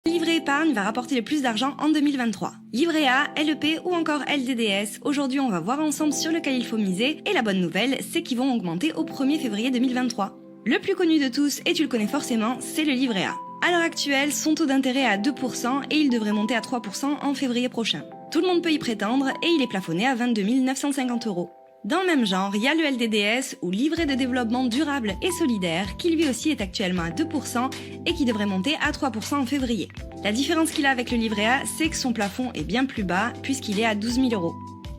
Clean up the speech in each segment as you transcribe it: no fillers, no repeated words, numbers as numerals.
Le livret épargne va rapporter le plus d'argent en 2023. Livret A, LEP ou encore LDDS, aujourd'hui on va voir ensemble sur lequel il faut miser et la bonne nouvelle c'est qu'ils vont augmenter au 1er février 2023. Le plus connu de tous, et tu le connais forcément, c'est le livret A. À l'heure actuelle, son taux d'intérêt est à 2% et il devrait monter à 3% en février prochain. Tout le monde peut y prétendre et il est plafonné à 22 950 €. Dans le même genre, il y a le LDDS ou livret de développement durable et solidaire qui lui aussi est actuellement à 2% et qui devrait monter à 3% en février. La différence qu'il a avec le livret A, c'est que son plafond est bien plus bas puisqu'il est à 12 000 €.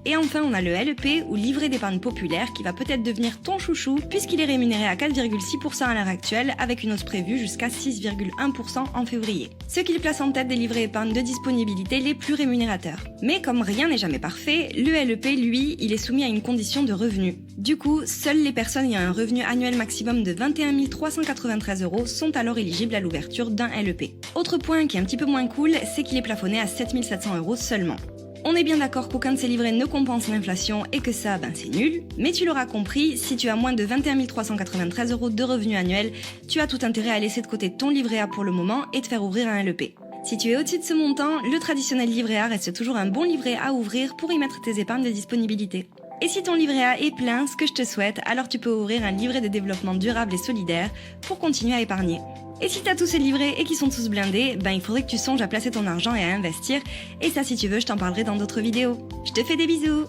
Et enfin, on a le LEP ou livret d'épargne populaire qui va peut-être devenir ton chouchou puisqu'il est rémunéré à 4,6% à l'heure actuelle avec une hausse prévue jusqu'à 6,1% en février. Ce qui le place en tête des livrets épargne de disponibilité les plus rémunérateurs. Mais comme rien n'est jamais parfait, le LEP, lui, il est soumis à une condition de revenu. Du coup, seules les personnes ayant un revenu annuel maximum de 21 393 € sont alors éligibles à l'ouverture d'un LEP. Autre point qui est un petit peu moins cool, c'est qu'il est plafonné à 7 700 € seulement. On est bien d'accord qu'aucun de ces livrets ne compense l'inflation et que ça, c'est nul. Mais tu l'auras compris, si tu as moins de 21 393 € de revenus annuels, tu as tout intérêt à laisser de côté ton livret A pour le moment et te faire ouvrir un LEP. Si tu es au-dessus de ce montant, le traditionnel livret A reste toujours un bon livret à ouvrir pour y mettre tes épargnes de disponibilité. Et si ton livret A est plein, ce que je te souhaite, alors tu peux ouvrir un livret de développement durable et solidaire pour continuer à épargner. Et si t'as tous ces livrets et qu'ils sont tous blindés, il faudrait que tu songes à placer ton argent et à investir. Et ça, si tu veux, je t'en parlerai dans d'autres vidéos. Je te fais des bisous!